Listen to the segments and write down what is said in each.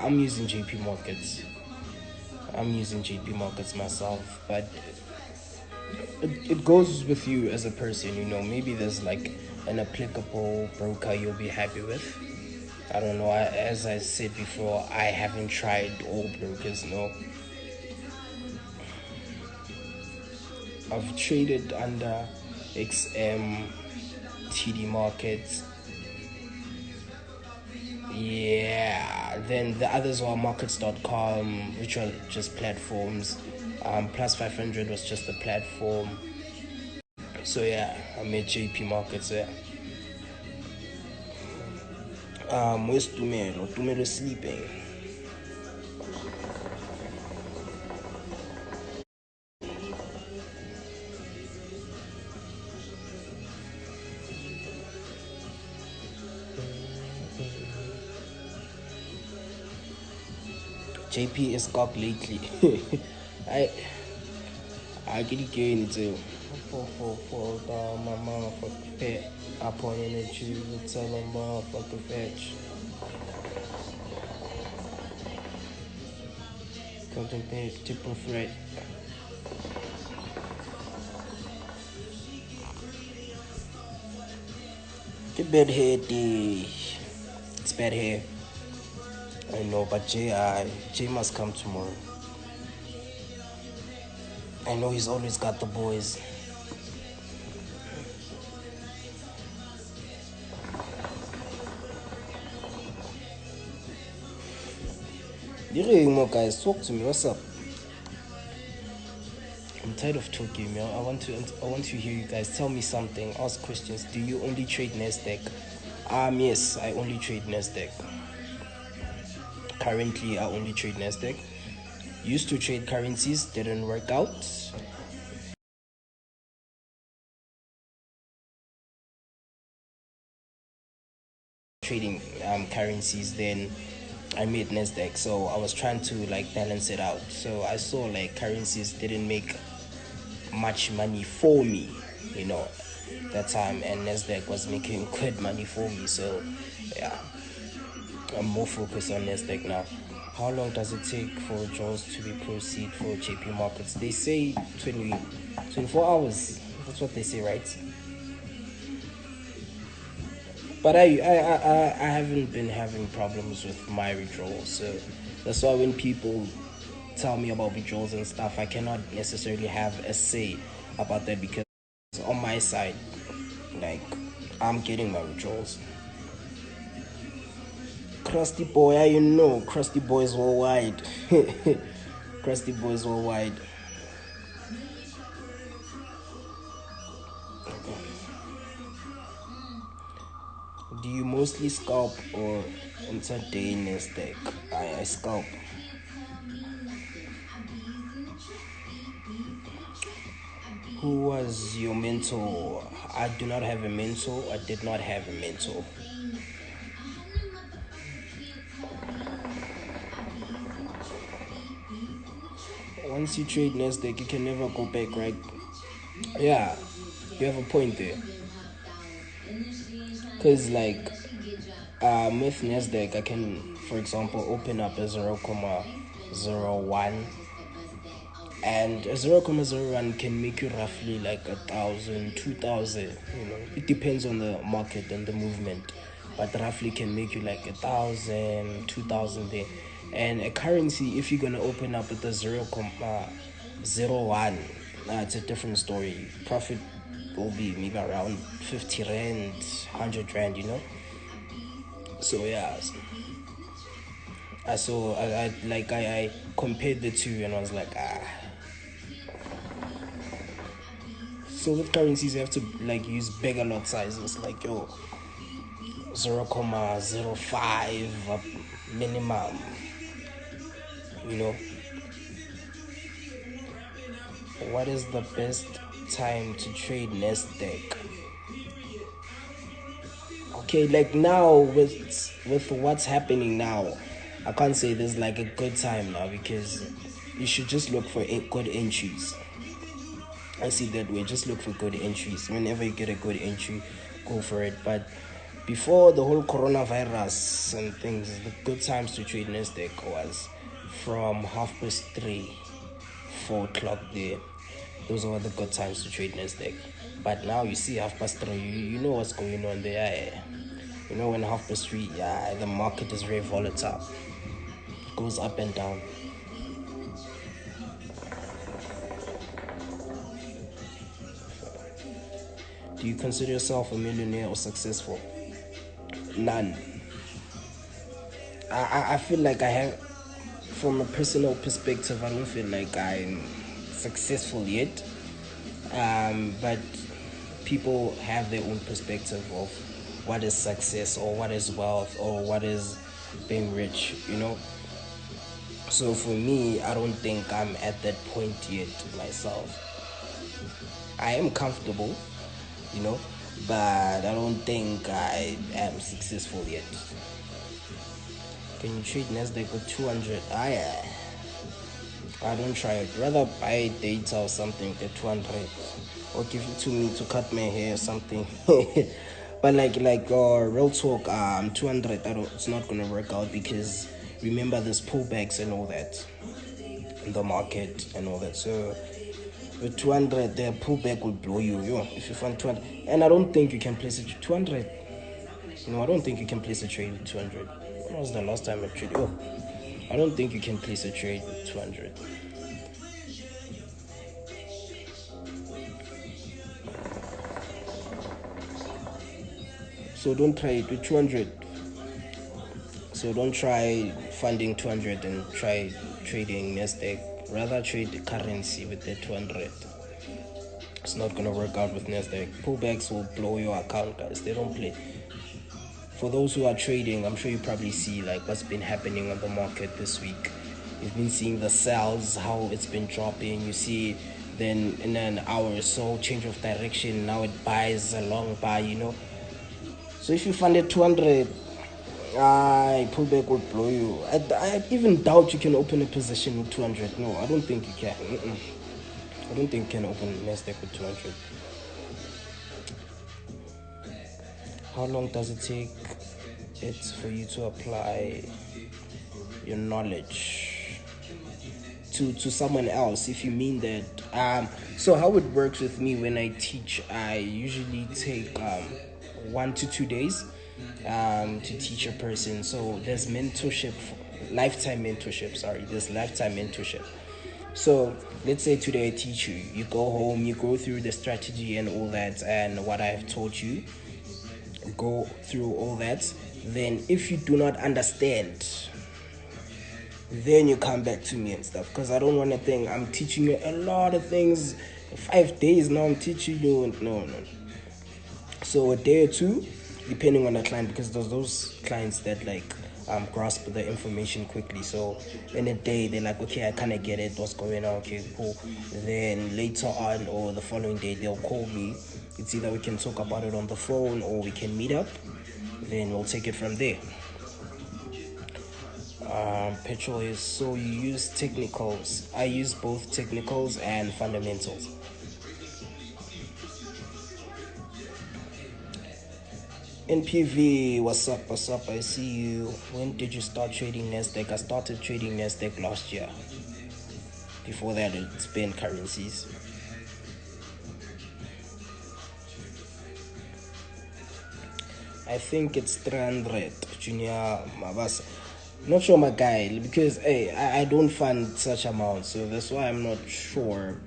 I'm using JP Markets. I'm using JP Markets myself, but it goes with you as a person, maybe there's like an applicable broker you'll be happy with. I don't know. As I said before, I haven't tried all brokers. No, I've traded under XM, TD Markets. Yeah, then the others were markets.com, which are just platforms. Plus 500 was just a platform. So yeah, I made JP Markets. Yeah. Where's Tumelo? Tumelo sleeping. JP is cock lately. I I get it going too. For the my motherfucking pet. I pointed at you to tell them motherfucking fetch. Contemplate triple threat. Get bad hair, it's bad hair. I know, but Jay must come tomorrow. I know he's always got the boys. You more guys, talk to me. What's up? I'm tired of talking, man. I want to hear you guys. Tell me something. Ask questions. Do you only trade Nasdaq? Yes, I only trade Nasdaq. Currently, I only trade Nasdaq. Used to trade currencies, didn't work out. Trading currencies, then I made Nasdaq, so I was trying to like balance it out. So I saw like currencies didn't make much money for me, that time, and Nasdaq was making good money for me. So yeah, I'm more focused on Nasdaq now. How long does it take for withdrawals to be proceed for JP Markets? They say 24 hours. That's what they say, right? But I haven't been having problems with my withdrawals, so that's why when people tell me about withdrawals and stuff, I cannot necessarily have a say about that, because on my side, like, I'm getting my withdrawals. Crusty boy, Crusty boys worldwide. Crusty boys worldwide. Do you mostly scalp or intraday Nasdaq? I scalp. Who was your mentor? I do not have a mentor. I did not have a mentor. Once you trade Nasdaq, you can never go back, right? Yeah, you have a point there. Because, like, with Nasdaq, I can, for example, open up a 0.01, and a 0.01 can make you roughly like 1,000, 2,000. It depends on the market and the movement, but roughly can make you like 1,000, 2,000 there. And a currency, if you're gonna open up with a 0.01, it's a different story. Profit will be maybe around 50 rand, 100 rand. So yeah, I compared the two, and I was like, So with currencies, you have to like use bigger lot sizes, like 0.05 minimum. What is the best time to trade Nasdaq? Okay, like now with what's happening now, I can't say there's like a good time now, because you should just look for good entries. I see that way. Just look for good entries. Whenever you get a good entry, go for it. But Before the whole coronavirus and things, the good times to trade Nasdaq was from 3:30, 4 o'clock there. Those were the good times to trade Nasdaq. But now you see 3:30, you know what's going on there. You know when 3:30, the market is very volatile. It goes up and down. Do you consider yourself a millionaire or successful? None. I feel like I have, from a personal perspective, I don't feel like I'm successful yet. But people have their own perspective of what is success or what is wealth or what is being rich, So for me, I don't think I'm at that point yet myself. I am comfortable, but I don't think I am successful yet. Can you trade Nasdaq with 200? I don't try it. Rather buy data or something at 200, or give it to me to cut my hair or something. But like real talk, 200. It's not gonna work out because remember there's pullbacks and all that in the market and all that. So with 200, the pullback will blow you. If you find 200, and I don't think you can place it 200. I don't think you can place a trade with 200. When was the last time I traded? I don't think you can place a trade with 200. So don't try it with 200. So don't try funding 200 and try trading Nasdaq. Rather trade the currency with the 200. It's not going to work out with Nasdaq. Pullbacks will blow your account, guys. They don't play. For those who are trading, I'm sure you probably see like what's been happening on the market this week. You've been seeing the sells, how it's been dropping. You see then in an hour or so, change of direction. Now it buys a long buy, So if you funded 200, pullback would blow you. I even doubt you can open a position with 200. No, I don't think you can. I don't think you can open Nasdaq with 200. How long does it take for you to apply your knowledge to someone else, if you mean that? So how it works with me when I teach, I usually take 1 to 2 days to teach a person. So there's mentorship, lifetime mentorship. There's lifetime mentorship. So let's say today I teach you, you go home, you go through the strategy and all that, and what I've taught you, go through all that. Then if you do not understand, then you come back to me and stuff, because I don't want to think I'm teaching you a lot of things. 5 days now I'm teaching you. No. So a day or two, depending on the client, because there's those clients that grasp the information quickly. So in a day they're like, okay, I kind of get it, what's going on, okay, cool. Then later on or the following day they'll call me. It's either we can talk about it on the phone or we can meet up, then we'll take it from there. Petrol is, so you use technicals. I use both technicals and fundamentals. NPV, what's up? I see you. When did you start trading Nasdaq? I started trading Nasdaq last year. Before that, it's been currencies. I think it's 300, Junior Mabasa. Not sure, my guy, because I don't fund such amounts, so that's why I'm not sure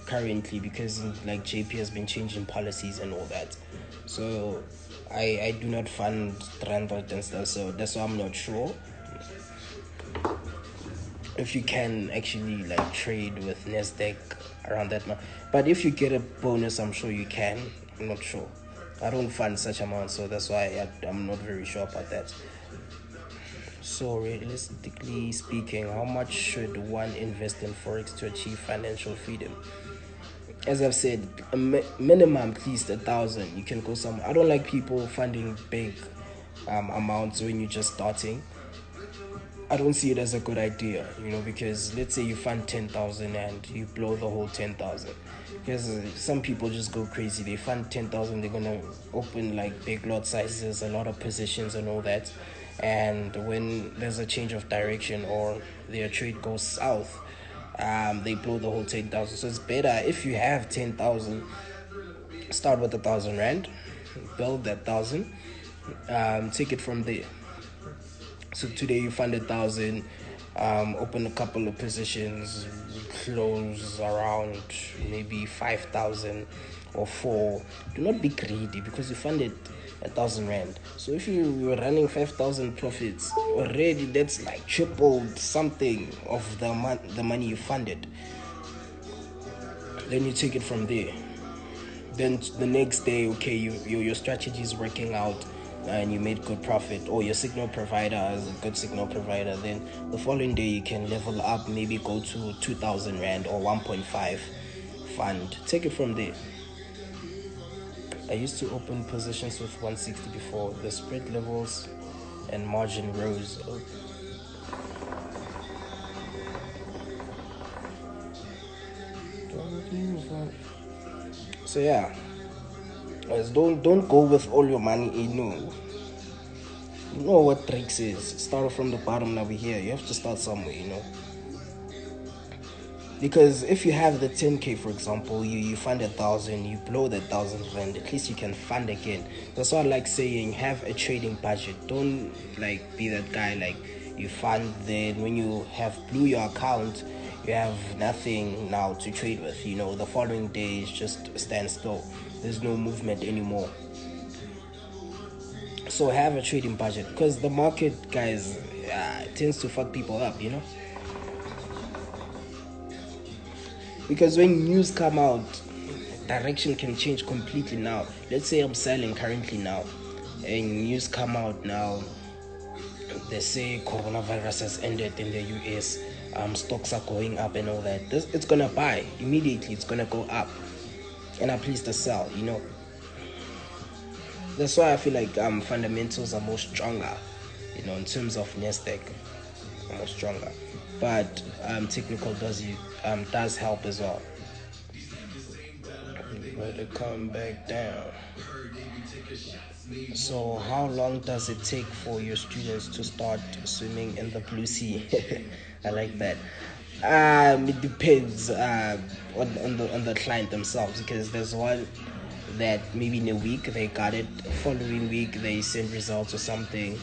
currently, because JP has been changing policies and all that. So I do not fund 300 and stuff, so that's why I'm not sure if you can actually trade with Nasdaq around that month. But if you get a bonus, I'm sure you can. I'm not sure. I don't fund such amounts, so that's why I'm not very sure about that. So realistically speaking, how much should one invest in Forex to achieve financial freedom? As I've said, a minimum at least 1,000. You can go some. I don't like people funding big amounts when you're just starting. I don't see it as a good idea, because let's say you fund 10,000 and you blow the whole 10,000. Because some people just go crazy. They fund 10,000, they're gonna open like big lot sizes, a lot of positions and all that. And when there's a change of direction or their trade goes south, they blow the whole 10,000. So it's better if you have 10,000, start with 1,000 rand, build that 1,000, take it from there. So today you fund 1,000, open a couple of positions, close around maybe 5,000 or 4. Do not be greedy because you funded 1,000 rand. So if you were running 5,000 profits already, that's like tripled something of the money you funded. Then you take it from there. Then the next day, okay, your strategy is working out and you made good profit, or your signal provider is a good signal provider. Then the following day you can level up, maybe go to 2,000 rand or 1.5 fund. Take it from there. I used to open positions with 160 before. The spread levels and margin rose. So yeah, guys, don't go with all your money in. You know what tricks is. Start from the bottom. Now we're here. You have to start somewhere, Because if you have the 10k, for example, you fund 1,000, you blow that 1,000 rand, at least you can fund again. That's why I like saying, have a trading budget. Don't like be that guy like you fund, then when you have blew your account, you have nothing now to trade with. The following day is just stand still. There's no movement anymore. So have a trading budget, because the market, guys, tends to fuck people up, Because when news come out, direction can change completely now. Let's say I'm selling currently now, and news come out now. They say coronavirus has ended in the US. Stocks are going up and all that. It's gonna buy immediately. It's gonna go up, and at least to sell. That's why I feel like fundamentals are more stronger. In terms of Nasdaq, are more stronger. But technical does help as well. Let it come back down. So how long does it take for your students to start swimming in the blue sea? I like that. It depends on the client themselves, because there's one that maybe in a week they got it, following week they send results or something,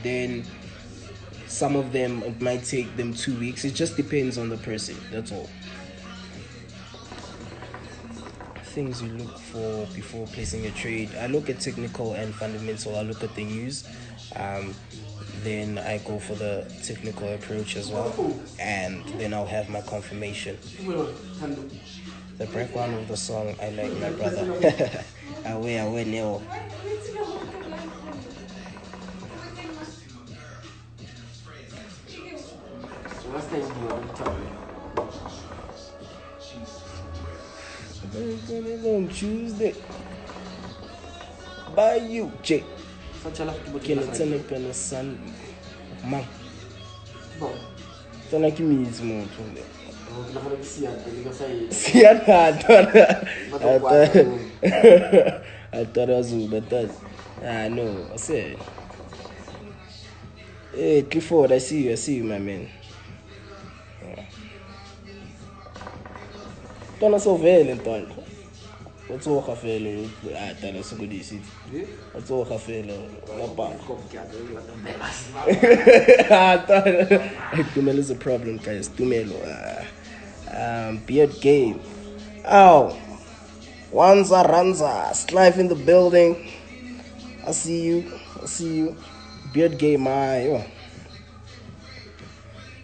Then some of them, it might take them 2 weeks. It just depends on the person, that's all. Things you look for before placing a trade. I look at technical and fundamental. I look at the news. Then I go for the technical approach as well, and then I'll have my confirmation. The background of the song, I like my brother. Away, Neo. On Tuesday. By you, Jake. Can I turn up in the sun? Man. Don't like me, it's more. See, I thought I was but that. No, I said. Hey, Clifford, I see you, my man. Don't so violent, what's all her failing? I tell us a good easy. What's all her failing? Tumelo is a problem, guys. Tumelo. Beard game. Oh, Wanza Ranza, Strife in the building. I see you. Beard game,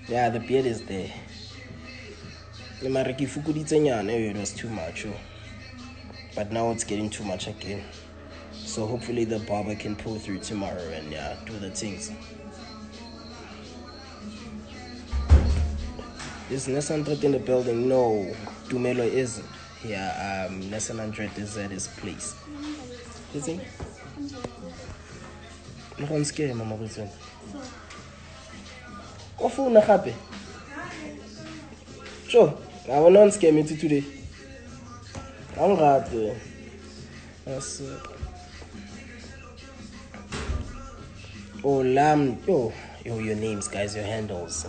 yeah, the beard is there. It was too much, but now it's getting too much again. So hopefully the barber can pull through tomorrow and do the things. Is Nessan 100 in the building? No, Tumelo isn't. Yeah, Nessan 100 is at his place. Is he? don't scare mama Wilson. Ofuna gape. Sure, I will not scare me today. I'm glad. That's oh lamb your names guys, your handles.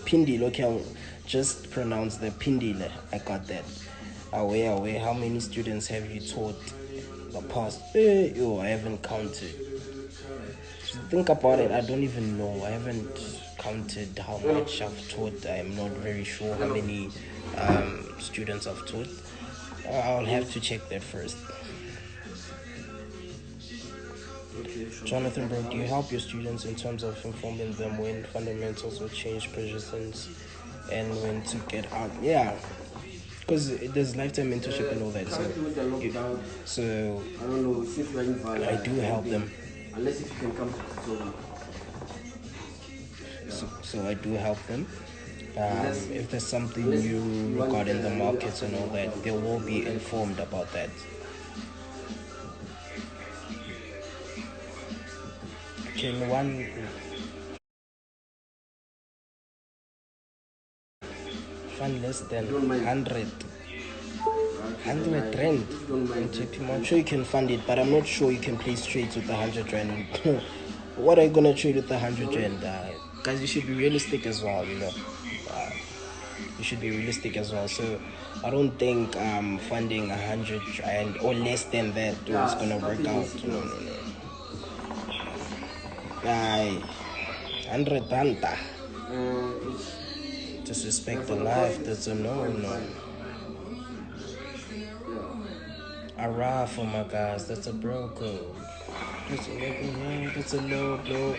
Pindile. Okay, just pronounce the Pindile. I got that. Away. How many students have you taught the past? I haven't counted. Think about it. I don't even know. I haven't counted how much I've taught. I'm not very sure how many students I've taught. I'll have to check that first. Jonathan, bro, do you help your students in terms of informing them when fundamentals will change positions and when to get out? Yeah, because there's lifetime mentorship and all that. So I don't know, since you are invalid, I do help them. Unless if you can come to tutorial. So I do help them. If there's something new regarding the markets and all that, they will be informed about that. Chain one fund less than 100 rand on JP. I'm sure you can fund it, but I'm not sure you can place trades with 100 rand. What are you gonna trade with 100 rand? Guys, you should be realistic as well, you know. You should be realistic as well. So I don't think funding 100 rand or less than that is gonna work out. No. 100 rand. Disrespect the life, that's a no. A for my guys, that's a bro code. That's a low blow.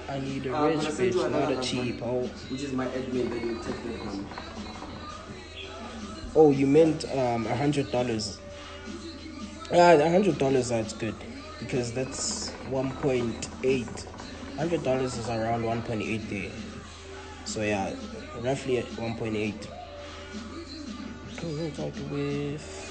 I need a rich bitch, not a cheap hoe. Which is my admin, then you take that one. Oh, you meant $100. $100, that's good. Because that's 1.8. $100 is around 1.8 there. So yeah, roughly at 1.8. Talk with